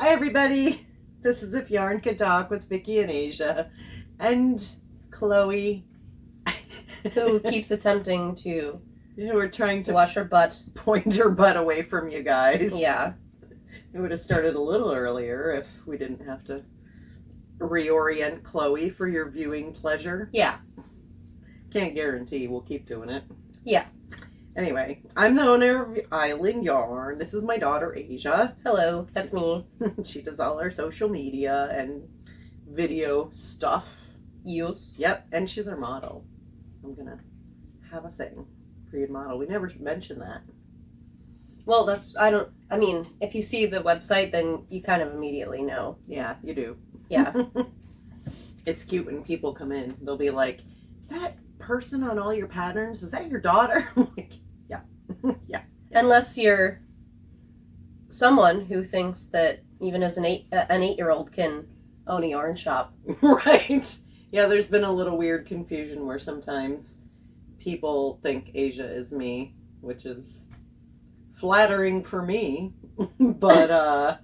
Hi everybody, this is If Yarn Could Talk with Vicky and Asia, and Chloe, who keeps attempting to who are trying to wash her butt. Point her butt away from you guys. Yeah. It would have started a little earlier if we didn't have to reorient Chloe for your viewing pleasure. Yeah. Can't guarantee we'll keep doing it. Yeah. Anyway, I'm the owner of Island Yarn. This is my daughter, Asia. Hello, that's me. She does all our social media and video stuff. Yes. Yep, and she's our model. I'm going to have a thing for you to model. We never mentioned that. Well, if you see the website, then you kind of immediately know. Yeah, you do. Yeah. It's cute when people come in. They'll be like, is that person on all your patterns? Is that your daughter? I'm like, yeah. Yeah. Unless you're someone who thinks that even as an 8-year-old can own a yarn shop. Right. Yeah, there's been a little weird confusion where sometimes people think Asia is me, which is flattering for me, but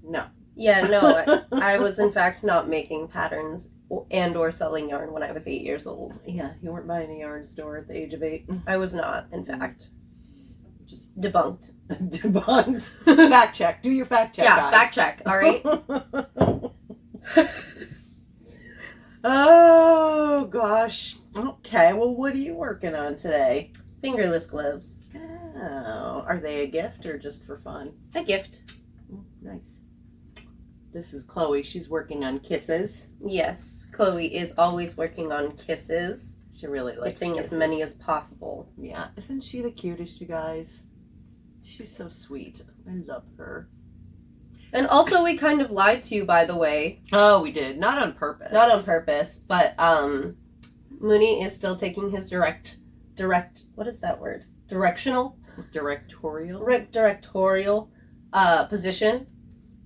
no. Yeah, no, I was in fact not making patterns and or selling yarn when I was 8 years old. Yeah, you weren't buying a yarn store at the age of 8. I was not, in fact. Just Debunked. Debunked. Fact check. Do your fact check, yeah, guys. fact check, all right? Oh, gosh. Okay, well, what are you working on today? Fingerless gloves. Oh, are they a gift or just for fun? A gift. Oh, nice. This is Chloe. She's working on kisses. Yes, Chloe is always working on kisses. She really likes getting kisses. as many as possible. Yeah, isn't she the cutest, you guys? She's so sweet. I love her. And also, we kind of lied to you, by the way. Oh, we did. Not on purpose. Not on purpose, but Mooney is still taking his direct, what is that word? Directional? Directorial? Directorial position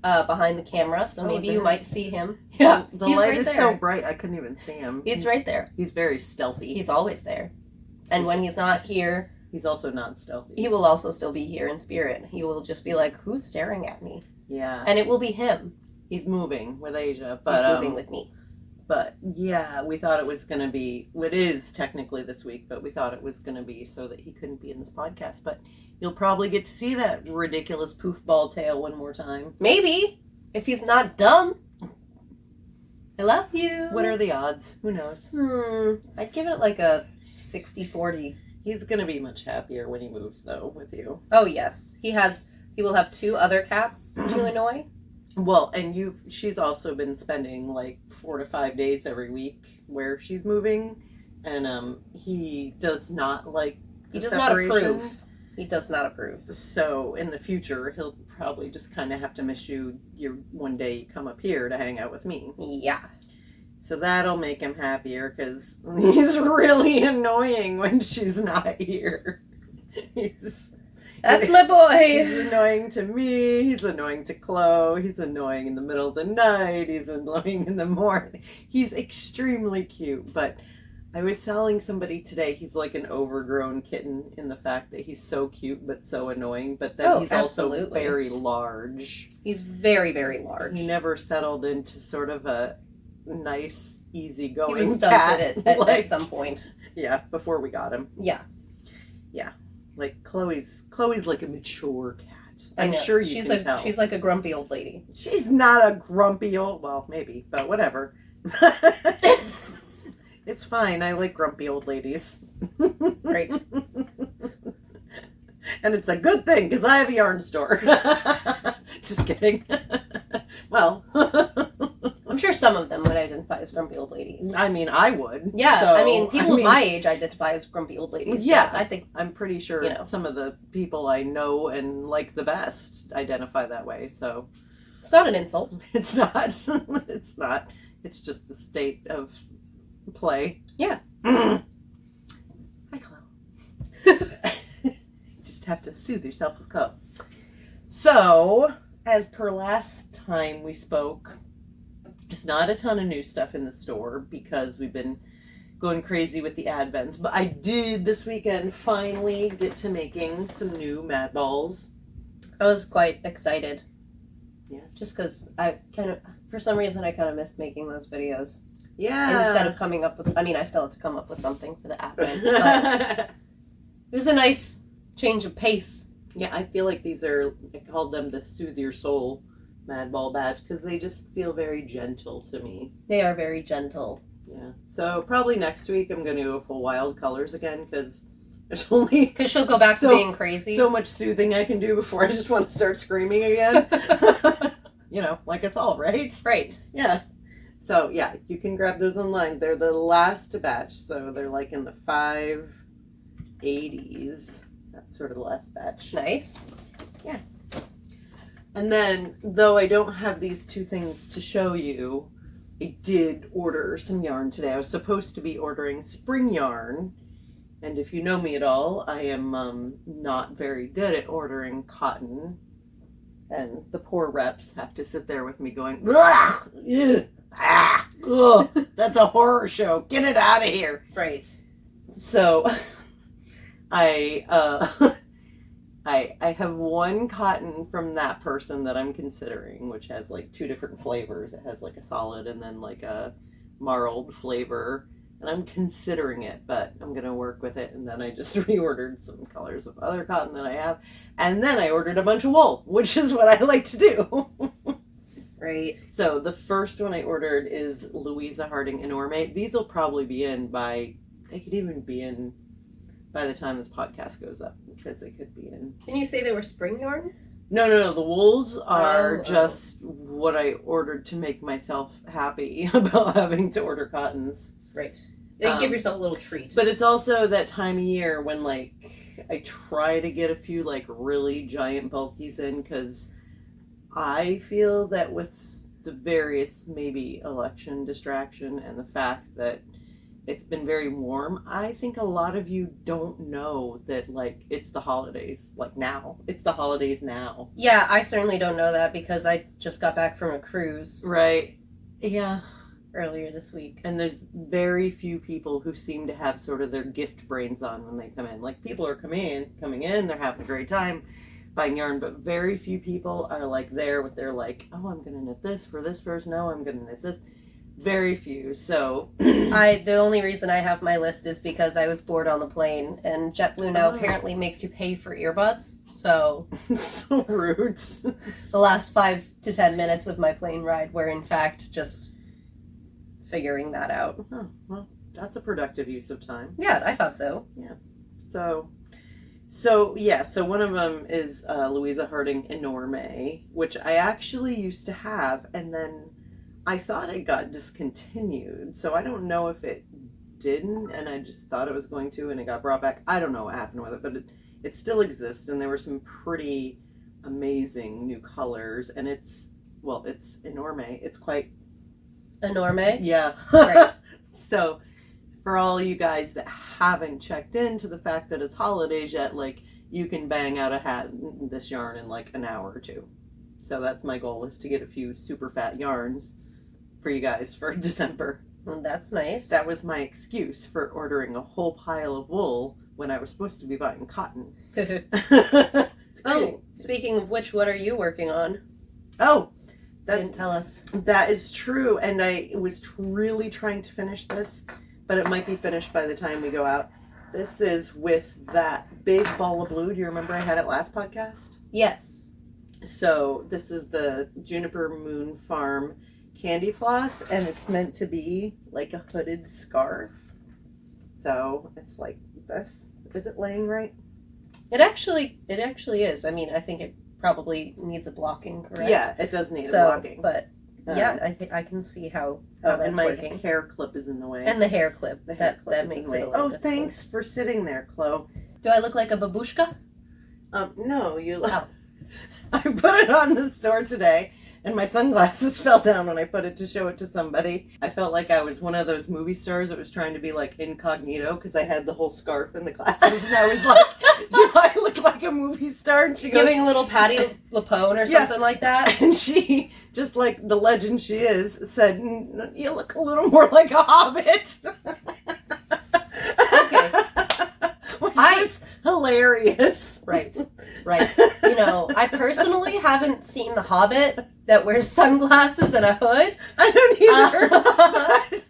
behind the camera, so maybe you might see him. Yeah, the he's light right is there. so bright I couldn't even see him. He's right there. He's very stealthy. He's always there. And when he's not here... He's also not stealthy. He will also still be here in spirit. He will just be like, who's staring at me? Yeah. And it will be him. He's moving with Asia. But, he's moving with me. But, yeah, we thought it was going to be... It is technically this week, but we thought it was going to be so that he couldn't be in this podcast. But you'll probably get to see that ridiculous poofball tail one more time. Maybe. If he's not dumb. I love you. What are the odds? Who knows? I'd give it like a 60-40. He's going to be much happier when he moves, though, with you. Oh, yes. He will have 2 other cats to annoy. Well, and she's also been spending like 4 to 5 days every week where she's moving, and he does not like the separation. Not approve. He does not approve. So in the future, he'll probably just kind of have to miss you. One day you come up here to hang out with me. Yeah. So that'll make him happier because he's really annoying when she's not here. That's my boy. He's annoying to me. He's annoying to Chloe. He's annoying in the middle of the night. He's annoying in the morning. He's extremely cute. But I was telling somebody today he's like an overgrown kitten in the fact that he's so cute but so annoying. But then he's absolutely. also very large. He's very, very large. He never settled into sort of a nice, easygoing he was cat. stunted at some point. Yeah, before we got him. Yeah. Yeah. Like Chloe's like a mature cat. I'm sure you can tell. She's like a grumpy old lady. She's not a grumpy old... Well, maybe, but whatever. It's fine. I like grumpy old ladies. Great. And it's a good thing, because I have a yarn store. Just kidding. Well... I'm sure some of them would identify as grumpy old ladies. I mean, I would. Yeah, So, people my age identify as grumpy old ladies. Yeah, so I think I'm pretty sure some of the people I know and like the best identify that way. So it's not an insult. It's not. It's not. It's just the state of play. Yeah. Hi, Chloe. Just have to soothe yourself with Chloe. So, as per last time we spoke. There's not a ton of new stuff in the store because we've been going crazy with the advents. But I did this weekend finally get to making some new Mad Balls. I was quite excited. Yeah. Just because for some reason, I kind of missed making those videos. Yeah. Instead of coming up with, I still have to come up with something for the admin, but it was a nice change of pace. Yeah, I feel like these are, I called them the Soothe Your Soul Madball badge because they just feel very gentle to me. They are very gentle. Yeah. So probably next week I'm going to go full wild colors again because there's only... Because she'll go back to being crazy. So much soothing I can do before I just want to start screaming again. You know, like us all, right? Right. Yeah. So, yeah, you can grab those online. They're the last batch, so they're like in the 580s. That's sort of the last batch. Nice. Yeah. And then, though I don't have these two things to show you, I did order some yarn today. I was supposed to be ordering spring yarn. And if you know me at all, I am not very good at ordering cotton. And the poor reps have to sit there with me going, ugh, ugh. Ah, ugh, that's a horror show. Get it out of here. Right. So I have one cotton from that person that I'm considering, which has like two different flavors. It has like a solid and then like a marled flavor. And I'm considering it, but I'm going to work with it. And then I just reordered some colors of other cotton that I have. And then I ordered a bunch of wool, which is what I like to do. Right. So the first one I ordered is Louisa Harding Enorme. These will probably be in they could even be in by the time this podcast goes up, because they could be in. Didn't you say they were spring yarns? No. The wools are just what I ordered to make myself happy about having to order cottons. Right. You give yourself a little treat. But it's also that time of year when, like, I try to get a few, like, really giant bulkies in, because I feel that with the various, maybe, election distraction and the fact that it's been very warm, I think a lot of you don't know that, like, it's the holidays, like, now. It's the holidays now. Yeah, I certainly don't know that because I just got back from a cruise. Right. Yeah. Earlier this week. And there's very few people who seem to have sort of their gift brains on when they come in. Like, people are coming in, they're having a great time buying yarn, but very few people are, like, there with their, like, oh, I'm going to knit this for this person. No, I'm going to knit this. Very few. So the only reason I have my list is because I was bored on the plane, and JetBlue now apparently makes you pay for earbuds. So so rude. The last 5 to 10 minutes of my plane ride were in fact just figuring that out. Oh, well, that's a productive use of time. Yeah, I thought so. Yeah. So one of them is Louisa Harding Enorme, which I actually used to have, and then I thought it got discontinued. So I don't know if it didn't, and I just thought it was going to, and it got brought back. I don't know what happened with it, but it still exists, and there were some pretty amazing new colors, and it's Enorme. It's quite... Enorme? Yeah. Right. So for all you guys that haven't checked into the fact that it's holidays yet, like, you can bang out a hat in this yarn in like an hour or two. So that's my goal, is to get a few super fat yarns for you guys for December. Well, that's nice. That was my excuse for ordering a whole pile of wool when I was supposed to be buying cotton. Oh, speaking of which, what are you working on? Oh, Didn't tell us. That is true, and I was really trying to finish this, but it might be finished by the time we go out. This is with that big ball of blue. Do you remember I had it last podcast? Yes. So this is the Juniper Moon Farm candy floss, and it's meant to be like a hooded scarf. So it's like this. Is it laying right? It actually is. I mean, I think it probably needs a blocking, correct? Yeah, it does need a blocking. But yeah, I think I can see how that's and my working. hair clip is in the way. And the hair clip. That makes it a little difficult. Thanks for sitting there, Chloe. Do I look like a babushka? No, you look... Oh. I put it on the store today, and my sunglasses fell down when I put it to show it to somebody. I felt like I was one of those movie stars that was trying to be like incognito, because I had the whole scarf and the glasses, and I was like, do I look like a movie star? And she goes, giving a little Patti LuPone or something like that. And she, just like the legend she is, said, you look a little more like a hobbit. Okay. hilarious. Right. You know, I personally haven't seen the Hobbit that wears sunglasses and a hood. I don't either.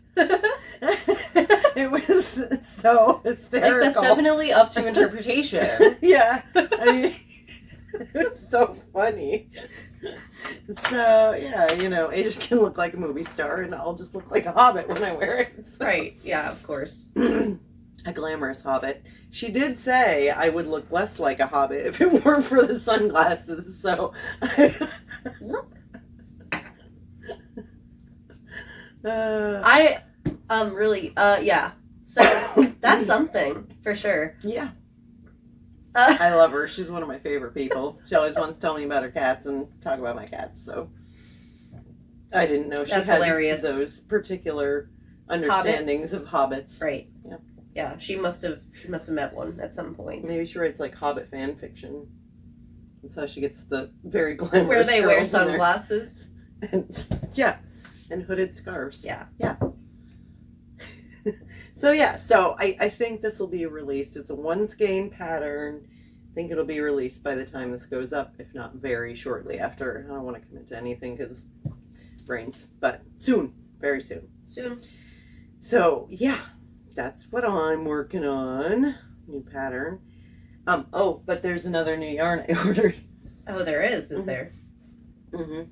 It was so hysterical. Like, that's definitely up to interpretation. Yeah. I mean, it's so funny. So, yeah, you know, Asia can look like a movie star, and I'll just look like a hobbit when I wear it. So. Right, yeah, of course. A glamorous hobbit. She did say I would look less like a hobbit if it weren't for the sunglasses, so... Yeah. So, that's something, for sure. Yeah. I love her. She's one of my favorite people. She always wants to tell me about her cats and talk about my cats, so... I didn't know she That's had hilarious. those particular understandings Hobbits. of hobbits. Right. Yeah. Yeah, she must have met one at some point. Maybe she writes like hobbit fan fiction. That's how she gets the very glamorous Where they wear girls in there. sunglasses. And, yeah. And hooded scarves. Yeah. Yeah. So I think this will be released. It's a one skein pattern. I think it'll be released by the time this goes up, if not very shortly after. I don't want to commit to anything because brains, but soon, very soon. Soon. So yeah, that's what I'm working on. New pattern. But there's another new yarn I ordered. Oh, there is Mm-hmm. there? Mm-hmm.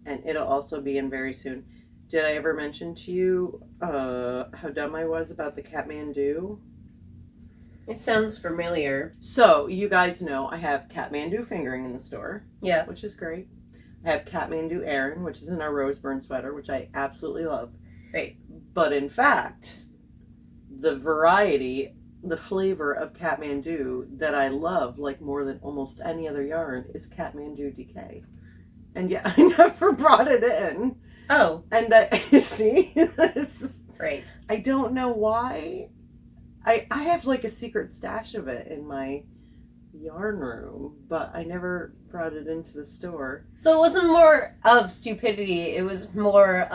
And it'll also be in very soon. Did I ever mention to you how dumb I was about the Kathmandu? It sounds familiar. So, you guys know I have Kathmandu fingering in the store, Yeah. which is great. I have Kathmandu Aran, which is in our Roseburn sweater, which I absolutely love. Great. But in fact, the variety, the flavor of Kathmandu that I love, like more than almost any other yarn, is Kathmandu DK. And yet I never brought it in. Oh. And I see, Right. I don't know why. I have like a secret stash of it in my yarn room, but I never brought it into the store. So it wasn't more of stupidity, it was more,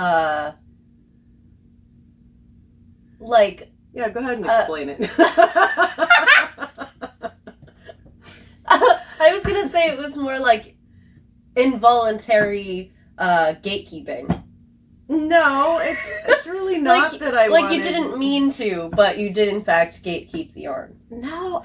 like... Yeah, go ahead and explain it. I was gonna say it was more like involuntary gatekeeping. No, it's really not like, that I like wanted... you didn't mean to, but you did in fact gatekeep the yarn. No,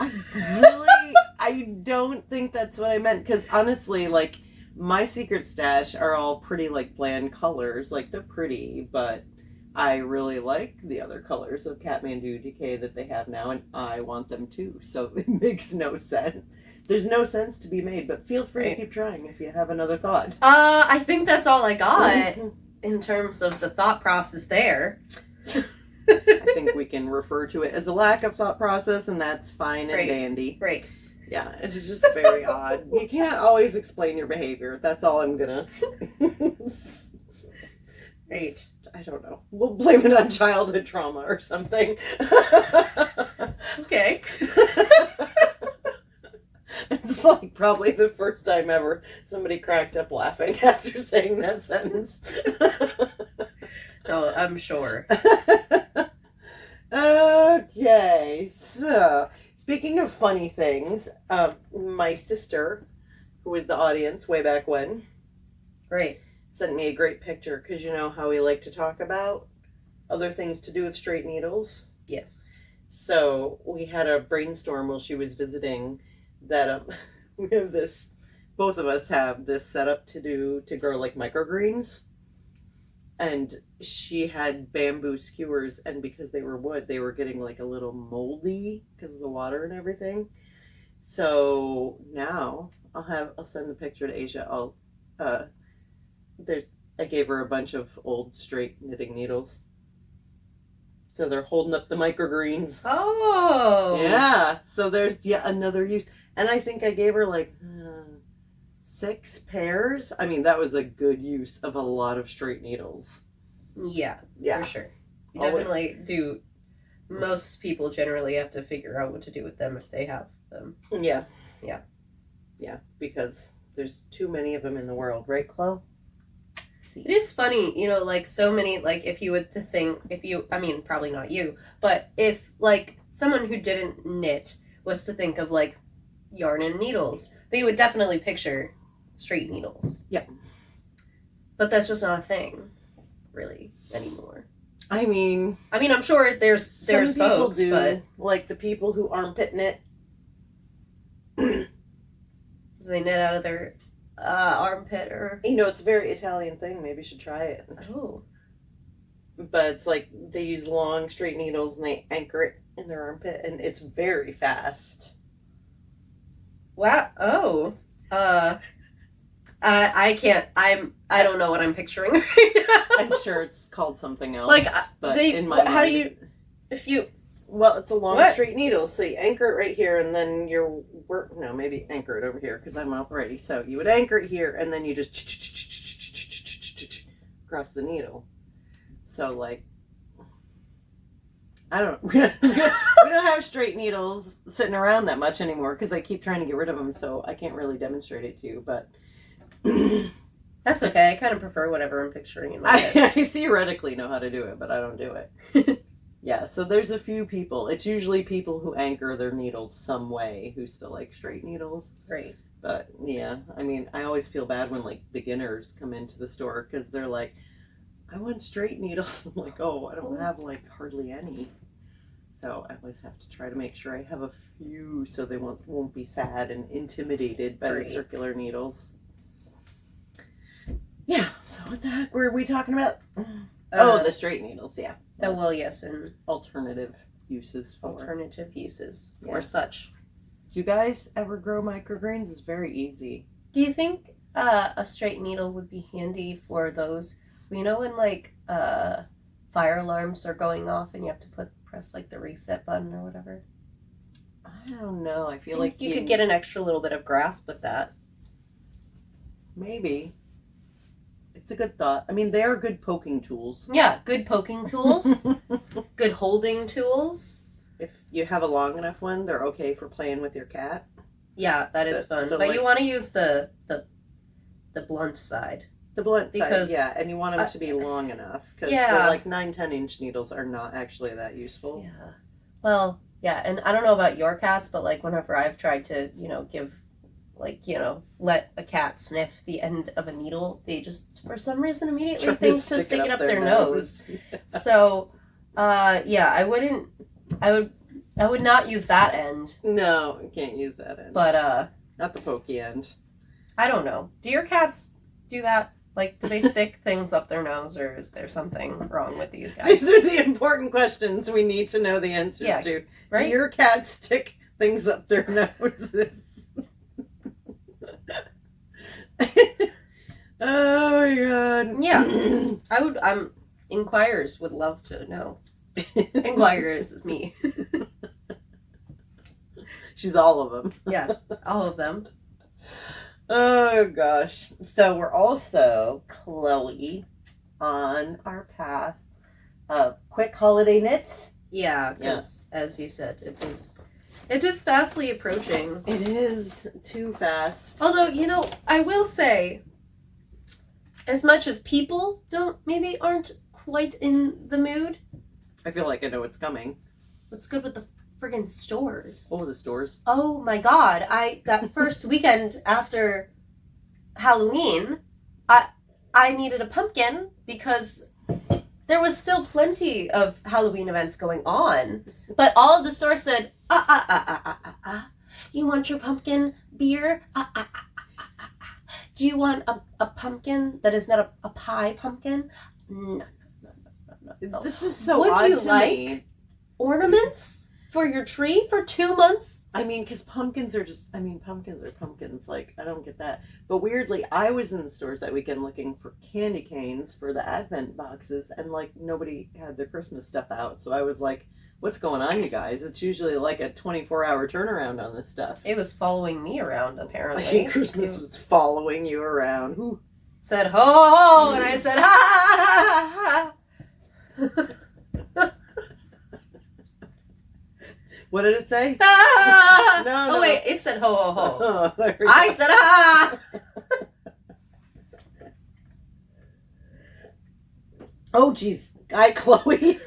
I don't think that's what I meant, because honestly, like, my secret stash are all pretty, like, bland colors. Like, they're pretty, but I really like the other colors of Kathmandu DK that they have now, and I want them too, so it makes no sense. There's no sense to be made, but feel free to keep trying if you have another thought. I think that's all I got in terms of the thought process there. I think we can refer to it as a lack of thought process, and that's fine and dandy. Right. Yeah, it's just very odd. You can't always explain your behavior. That's all I'm gonna... Right. I don't know. We'll blame it on childhood trauma or something. Okay. It's like probably the first time ever somebody cracked up laughing after saying that sentence. No, I'm sure. Okay, so speaking of funny things, my sister, who was the audience way back when, Right. sent me a great picture, because you know how we like to talk about other things to do with straight needles. Yes. So we had a brainstorm while she was visiting that we have this, both of us have this setup to grow like microgreens. And she had bamboo skewers, and because they were wood, they were getting like a little moldy because of the water and everything. So now I'll send the picture to Asia. I gave her a bunch of old straight knitting needles. So they're holding up the microgreens. Oh. Yeah. So there's yet another use. And I think I gave her like 6 pairs. I mean, that was a good use of a lot of straight needles. Yeah, Yeah. for sure. You Always. definitely do. Most people generally have to figure out what to do with them if they have them. Yeah. Yeah. Yeah, because there's too many of them in the world, right, Chloe? It is funny, you know, like so many, like if you would to think, I mean, probably not you, but if like someone who didn't knit was to think of like yarn and needles. They would definitely picture straight needles. Yep. But that's just not a thing, really, anymore. I mean, I'm sure there's folks, do, but like the people who armpit knit. they knit out of their armpit or. It's a very Italian thing. Maybe you should try it. Oh. But it's like they use long straight needles and they anchor it in their armpit, and it's very fast. Wow. Oh. I can't. I don't know what I'm picturing right now. I'm sure it's called something else. Like but in my how mind, do you? If you. Well, it's a long What? straight needle, so you anchor it right here, and then maybe anchor it over here because I'm up ready. So you would anchor it here, and then you just across the needle. So like, I don't know. We don't have straight needles sitting around that much anymore because I keep trying to get rid of them, so I can't really demonstrate it to you. But That's okay. I kind of prefer whatever I'm picturing in my head. I theoretically know how to do it, but I don't do it. Yeah, so there's a few people. It's usually people who anchor their needles some way who still like straight needles. Great. But yeah, I mean, I always feel bad when like beginners come into the store because they're like, I want straight needles. I'm like, oh, I don't have like hardly any. So I always have to try to make sure I have a few so they won't be sad and intimidated by the circular needles. Yeah, so what the heck were we talking about? The straight needles, yeah. Oh, well, yes, and alternative uses for such. Do you guys ever grow microgreens? It's very easy. Do you think a straight needle would be handy for those? You know when like fire alarms are going off and you have to press like the reset button or whatever? I don't know. I feel like you could get an extra little bit of grasp with that. Maybe. It's a good thought. I mean, they are good poking tools. Yeah, good poking tools. Good holding tools. If you have a long enough one, they're okay for playing with your cat. Yeah, that is fun. But you want to use the blunt side. The blunt side, yeah. And you want them to be long enough. Because the like 9-10 inch needles are not actually that useful. Yeah. Well, yeah. And I don't know about your cats, but like whenever I've tried to, give... let a cat sniff the end of a needle, they just, for some reason, immediately think to stick it up their nose. So, I would not use that end. No, you can't use that end. But, not the pokey end. I don't know. Do your cats do that? Like, do they stick things up their nose, or is there something wrong with these guys? These are the important questions we need to know the answers to. Right? Do your cats stick things up their noses? Oh my god. Yeah. Inquirers would love to know. Inquirers is me. She's all of them. Yeah, all of them. Oh gosh. So we're also, Chloe, on our path of quick holiday knits. Yeah, because as you said, it is fastly approaching. It is too fast. Although, I will say, as much as people aren't quite in the mood. I feel like I know what's coming. What's good with the friggin' stores? Oh, the stores. Oh my god. That first weekend after Halloween, I needed a pumpkin because there was still plenty of Halloween events going on. But all of the stores said, you want your pumpkin beer? Do you want a pumpkin that is not a pie pumpkin? No. This is so odd to me. Would you like ornaments for your tree for 2 months? I mean, because pumpkins are pumpkins. Like, I don't get that. But weirdly, I was in the stores that weekend looking for candy canes for the Advent boxes, and like nobody had their Christmas stuff out. So I was like, what's going on, you guys? It's usually like a 24-hour turnaround on this stuff. It was following me around, apparently. I think Christmas was following you around. Ooh. Said, ho, ho, ho, and I said, ha, ha, ha, ha. What did it say? Ah! No. Oh, wait, it said ho, ho, ho. Oh, I said, ha! Oh, jeez. Chloe.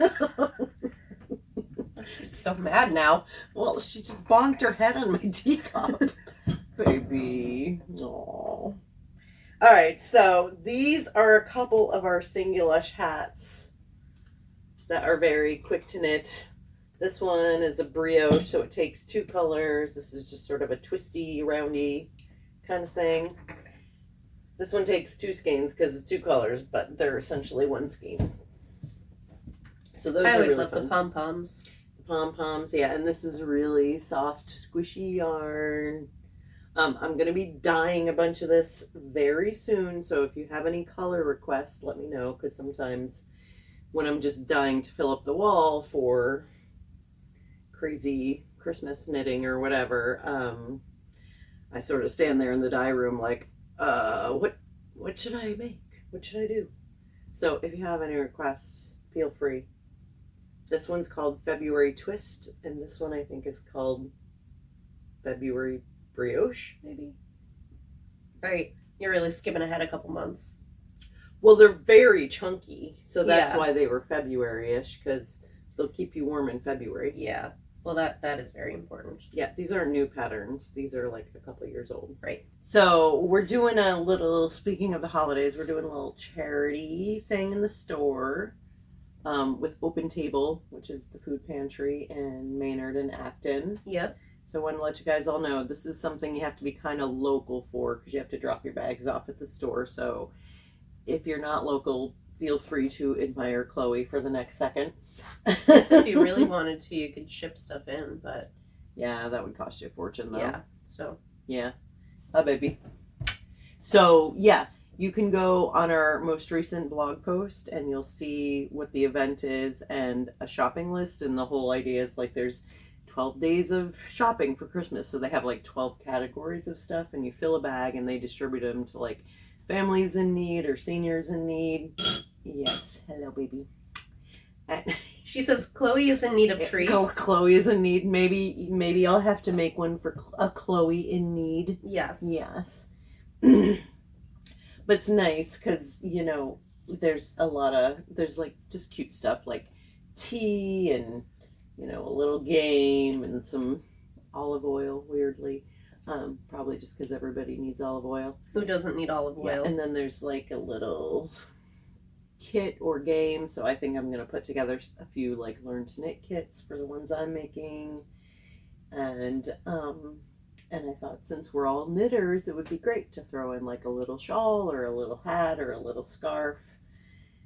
She's so mad now. Well, she just bonked her head on my teacup. Baby. Aww. Alright, so these are a couple of our Singulush hats that are very quick to knit. This one is a brioche, so it takes 2 colors. This is just sort of a twisty, roundy kind of thing. This one takes 2 skeins because it's 2 colors, but they're essentially 1 skein. So those I are always really love fun. the pom-poms. The pom-poms, yeah, and this is really soft, squishy yarn. I'm going to be dyeing a bunch of this very soon, so if you have any color requests, let me know, because sometimes when I'm just dyeing to fill up the wall for crazy Christmas knitting or whatever, I sort of stand there in the dye room like, what should I make? What should I do? So if you have any requests, feel free. This one's called February Twist, and this one I think is called February Brioche, maybe? Right. You're really skipping ahead a couple months. Well, they're very chunky, so that's Yeah. why they were February-ish, because they'll keep you warm in February. Yeah. Well, that is very important. Yeah, these aren't new patterns. These are like a couple years old. Right. So we're doing a little, speaking of the holidays, we're doing a little charity thing in the store with Open Table, which is the food pantry in Maynard and Acton. Yep. So I want to let you guys all know this is something you have to be kind of local for because you have to drop your bags off at the store. So if you're not local, feel free to admire Chloe for the next second. Yes, if you really wanted to, you could ship stuff in, but Yeah, that would cost you a fortune though. yeah. So Yeah. Hi, baby. So, yeah, you can go on our most recent blog post and you'll see what the event is and a shopping list. And the whole idea is like there's 12 days of shopping for Christmas. So they have like 12 categories of stuff and you fill a bag and they distribute them to like families in need or seniors in need. Yes. Hello, baby. And she says Chloe is in need of treats. Oh, Chloe is in need. Maybe I'll have to make one for a Chloe in need. Yes. Yes. But it's nice because, you know, there's like just cute stuff like tea and, you know, a little game and some olive oil, weirdly. Probably just because everybody needs olive oil. Who doesn't need olive oil? Yeah, and then there's like a little kit or game, so I think I'm going to put together a few like learn to knit kits for the ones I'm making. And I thought since we're all knitters, it would be great to throw in like a little shawl or a little hat or a little scarf.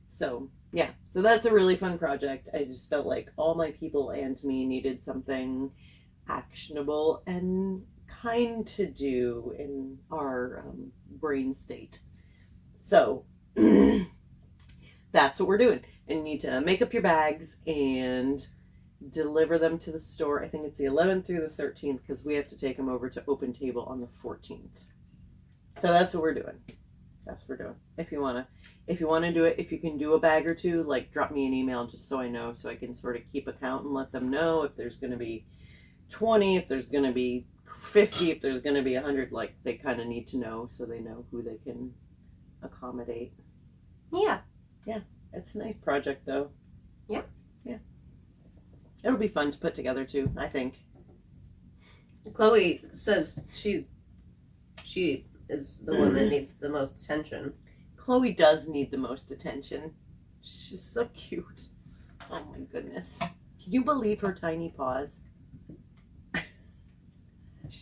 So yeah, so that's a really fun project. I just felt like all my people and me needed something actionable and kind to do in our brain state. So that's what we're doing. And you need to make up your bags and deliver them to the store. I think it's the 11th through the 13th because we have to take them over to Open Table on the 14th. So that's what we're doing. That's what we're doing. If you want to do it, if you can do a bag or two, like drop me an email just so I know, so I can sort of keep account and let them know if there's going to be 20, if there's going to be 50, if there's going to be 100, like they kind of need to know so they know who they can accommodate. Yeah. Yeah. It's a nice project though. Yeah. Yeah. It'll be fun to put together too, I think. Chloe says she is the one that needs the most attention. Chloe does need the most attention. She's so cute. Oh my goodness. Can you believe her tiny paws?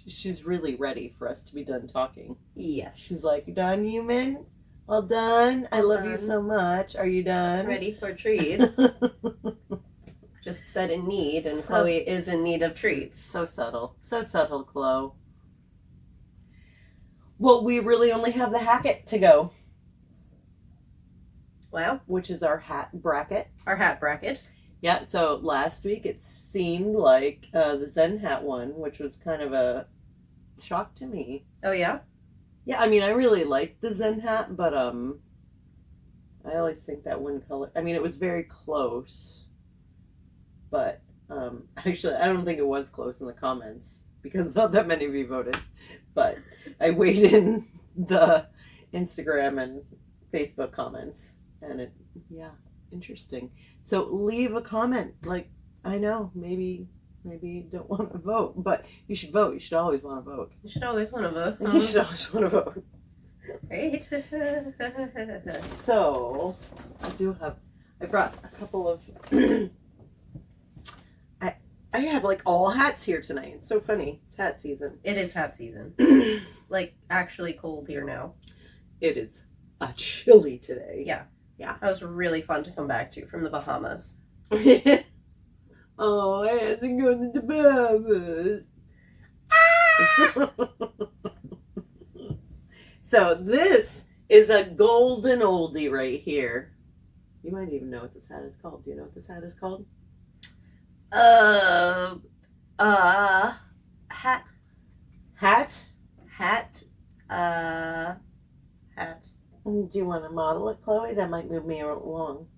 She's really ready for us to be done talking. Yes. She's like, done, human? All done? I love you so much. Are you done? Ready for treats. Just said in need, and Chloe is in need of treats. So subtle. So subtle, Chloe. Well, we really only have the Hackett to go. Wow. Which is our hat bracket. Our hat bracket. Yeah, so last week it seemed like the Zen hat won, which was kind of a shock to me. Oh, yeah? Yeah, I mean, I really liked the Zen hat, but I always think that one color, I mean, it was very close, but actually, I don't think it was close in the comments, because not that many of you voted, but I weighed in the Instagram and Facebook comments, and it, yeah, interesting. So leave a comment, like, I know, maybe you don't want to vote, but you should vote. You should always want to vote. You should always want to vote. You should always want to vote. Right? So, I brought a couple of, I have like all hats here tonight. It's so funny. It's hat season. It is hat season. It's like actually cold here now. It is chilly today. Yeah. Yeah. That was really fun to come back to from the Bahamas. Oh, I had to go to the Bahamas. So this is a golden oldie right here. You might even know what this hat is called. Do you know what this hat is called? Hat. Hat? Hat. Do you want to model it, Chloe? That might move me along.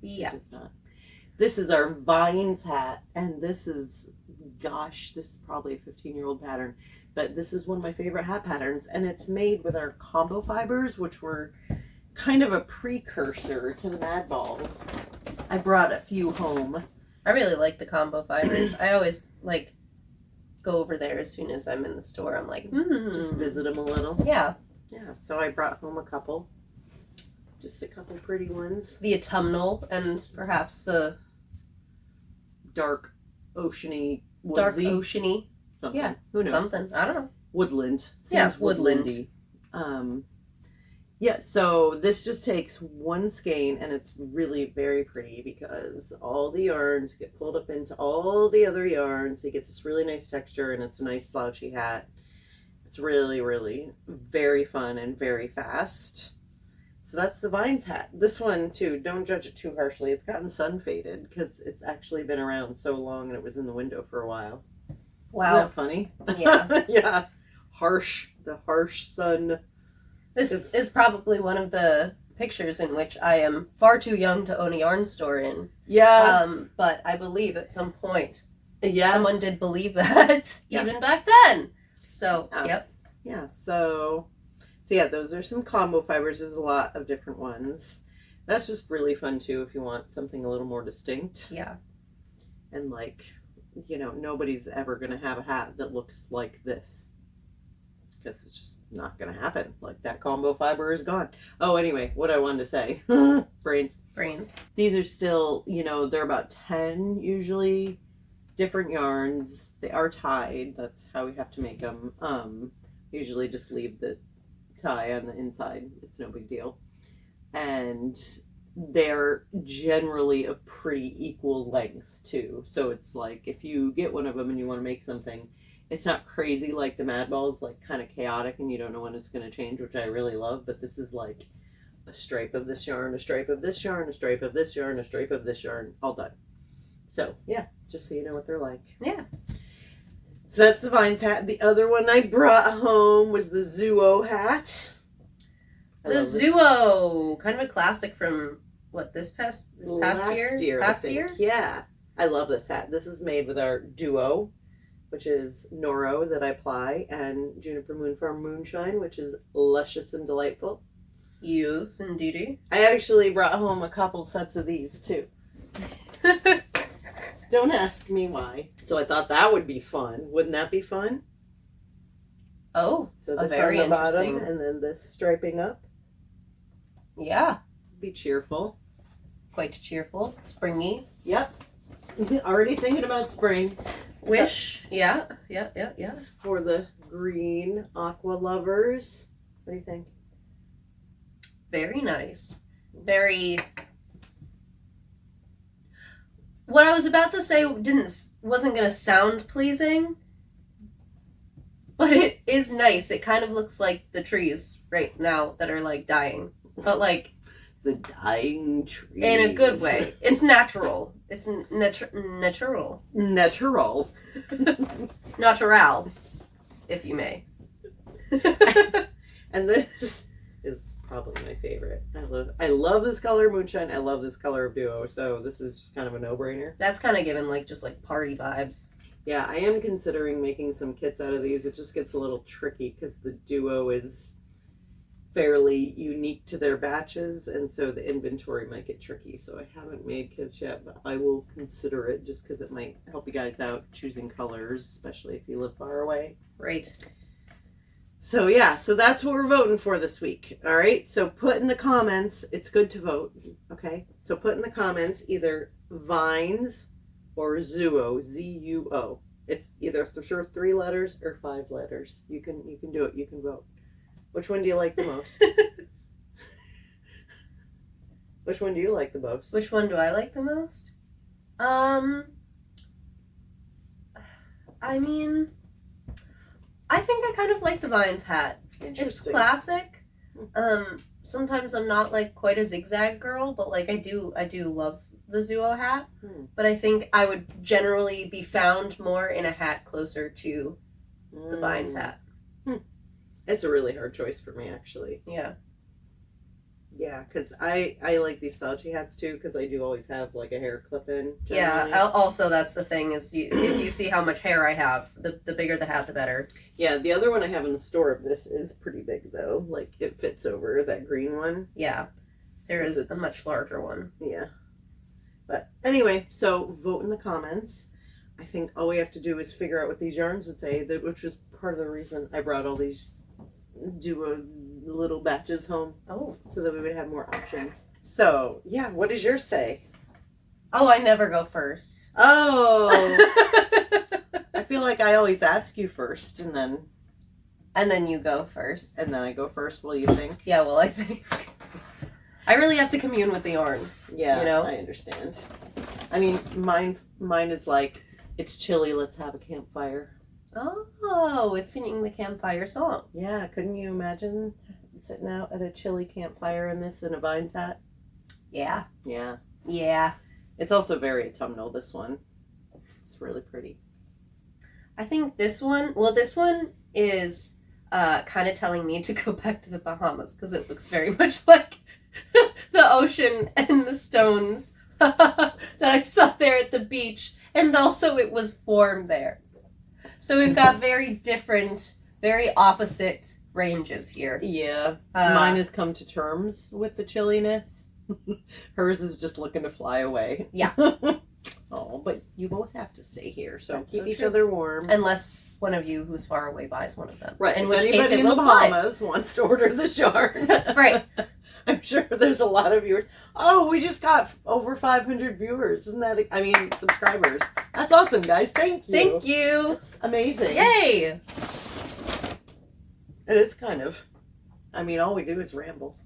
Yeah. It's not. This is our Vines hat, and this is probably a 15-year-old pattern, but this is one of my favorite hat patterns, and it's made with our combo fibers, which were kind of a precursor to the Mad Balls. I brought a few home. I really like the combo fibers. I always go over there as soon as I'm in the store. I'm like, Just visit them a little. Yeah. Yeah, so I brought home a couple. Just a couple pretty ones. The autumnal and perhaps the dark oceany, woodsy. dark oceany. Something. Yeah. Who knows? Something. I don't know. Woodland. Yeah, Seems woodland. woodlandy. Yeah, so this just takes one skein, and it's really very pretty because all the yarns get pulled up into all the other yarns. So you get this really nice texture, and it's a nice slouchy hat. It's really, really very fun and very fast. So that's the Vines hat. This one, too, don't judge it too harshly. It's gotten sun faded because it's actually been around so long and it was in the window for a while. Wow. Isn't that funny? Yeah. Yeah. The harsh sun. This is probably one of the pictures in which I am far too young to own a yarn store in. Yeah. But I believe at some point Someone did believe that even back then. So, yep. Yeah, so yeah, those are some combo fibers. There's a lot of different ones. That's just really fun too if you want something a little more distinct. Yeah. And nobody's ever going to have a hat that looks like this. Because it's just not going to happen. Like, that combo fiber is gone. Oh, anyway, what I wanted to say. Brains. These are still, they're about 10 usually. Different yarns. They are tied. That's how we have to make them. Usually just leave the tie on the inside. It's no big deal. And they're generally of pretty equal length, too. So it's like, if you get one of them and you want to make something, it's not crazy like the Mad Balls, like kind of chaotic and you don't know when it's going to change, which I really love. But this is like a stripe of this yarn, a stripe of this yarn, a stripe of this yarn, a stripe of this yarn, all done. So, yeah, just so you know what they're like. Yeah. So that's the Vines hat. The other one I brought home was the Zuo hat. The Zuo, kind of a classic from this past year? Past year? Yeah. I love this hat. This is made with our duo, which is Noro that I apply, and Juniper Moon Farm Moonshine, which is luscious and delightful. Yes, indeedy. I actually brought home a couple sets of these too. Don't ask me why. So I thought that would be fun. Wouldn't that be fun? Oh, so this very on the interesting. bottom, and then this striping up. Yeah. Be cheerful. Quite cheerful. Springy. Yep. Already thinking about spring. Wish. Yeah. For the green aqua lovers. What do you think? Very nice. Very... What I was about to say wasn't going to sound pleasing, but it is nice. It kind of looks like the trees right now that are like dying, but like the dying trees in a good way. It's natural. It's natural. Natural, if you may. And this is probably my favorite. I love this color Moonshine. I love this color of Duo. So this is just kind of a no-brainer. That's kind of given just party vibes. Yeah, I am considering making some kits out of these. It just gets a little tricky because the Duo is fairly unique to their batches, and so the inventory might get tricky. So I haven't made kits yet, but I will consider it just because it might help you guys out choosing colors, especially if you live far away. Right. So yeah, so that's what we're voting for this week. All right, so put in the comments. It's good to vote. Okay, so put in the comments either Vines or Zuo, Z-U-O. It's either for sure 3 letters or 5 letters. You can do it. You can vote. Which one do you like the most? Which one do you like the most? Which one do I like the most? I mean, I think I kind of like the Vines hat. It's classic. Sometimes I'm not like quite a zigzag girl, but like I do love the Zuo hat. But I think I would generally be found more in a hat closer to the Vines hat. It's a really hard choice for me, actually. Yeah. Yeah, because I like these slouchy hats too, because I do always have like a hair clip in. Generally. Yeah, also that's the thing is if you see how much hair I have, the bigger the hat, the better. Yeah, the other one I have in the store of this is pretty big though. Like it fits over that green one. Yeah, there is a much larger one. Yeah. But anyway, so vote in the comments. I think all we have to do is figure out what these yarns would say, which was part of the reason I brought all these little batches home. Oh. So that we would have more options. So, yeah, what does yours say? Oh, I never go first. Oh. I feel like I always ask you first and then you go first. And then I go first, will you think? Yeah, well, I think I really have to commune with the yarn. Yeah, you know? I understand. I mean, mine is like, it's chilly, let's have a campfire. Oh, it's singing the campfire song. Yeah, couldn't you imagine sitting out at a chilly campfire in this in a Vines hat? Yeah. Yeah. Yeah. It's also very autumnal, this one. It's really pretty. I think this one is kind of telling me to go back to the Bahamas because it looks very much like the ocean and the stones that I saw there at the beach. And also it was warm there. So we've got very different, very opposite ranges here. Yeah. Mine has come to terms with the chilliness. Hers is just looking to fly away. Yeah. Oh, but you both have to stay here, so That's keep so each true. other warm. Unless one of you who's far away buys one of them. Right. In if which anybody case it in will the Bahamas wants to order this yarn. Right. I'm sure there's a lot of viewers. Oh, we just got over 500 viewers. Isn't that, subscribers. That's awesome, guys. Thank you. Thank you. That's amazing. Yay. It is kind of. All we do is ramble.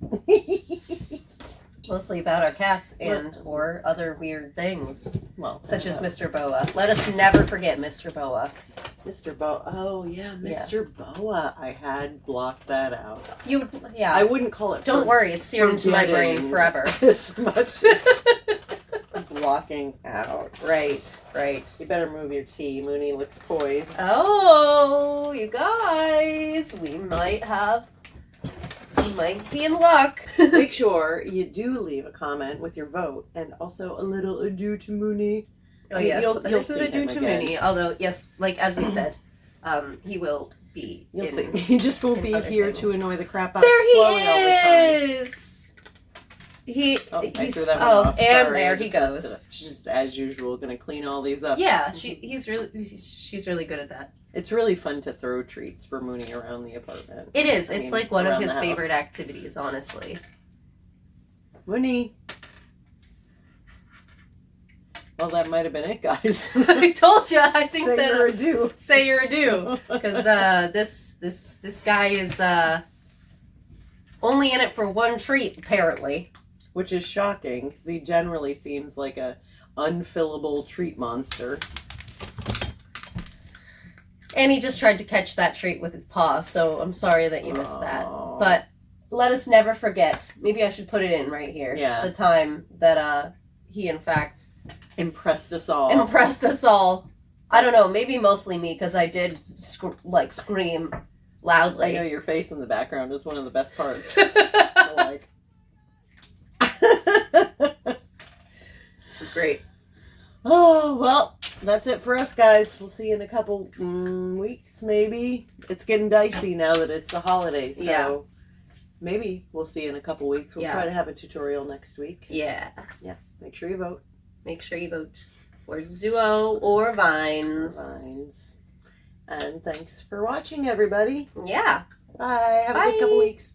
Mostly about our cats and or other weird things. Well, such as Mr. Boa. Let us never forget Mr. Boa. Mr. Boa. Oh, yeah, Mr. Boa. I had blocked that out. Yeah. I wouldn't call it. Don't worry, it's seared into my brain forever. As much as blocking out. Right. You better move your tea. Mooney looks poised. Oh, you guys. We might be in luck. Make sure you do leave a comment with your vote and also a little adieu to Mooney. Oh, yes. You'll see adieu him to again. Mooney. Although, yes, like as we said, he will be. You'll see. He just won't be here things. to annoy the crap out There of Chloe all the time. is. I threw that one off. And Sorry, there I he just goes. messed it up. She's just, as usual, going to clean all these up. Yeah, she's really good at that. It's really fun to throw treats for Mooney around the apartment. It is. It's like one of around his the house. favorite activities, honestly. Mooney. Well, that might have been it, guys. I told you. I think Say that your adieu. say your adieu, because this guy is only in it for one treat, apparently. Which is shocking, because he generally seems like a unfillable treat monster. And he just tried to catch that treat with his paw, so I'm sorry that you missed that. Aw. But let us never forget. Maybe I should put it in right here. Yeah. The time that he, in fact, Impressed us all. impressed us all. I don't know, maybe mostly me, because I did scream loudly. I know your face in the background is one of the best parts. I like. It was great. Oh, well, that's it for us, guys. We'll see you in a couple weeks, maybe. It's getting dicey now that it's the holidays, so Yeah. maybe we'll see in a couple weeks. We'll try to have a tutorial next week. Yeah. Yeah. Make sure you vote. Make sure you vote for Zuo or Vines. And thanks for watching, everybody. Yeah. Bye. Have a Bye. good couple weeks.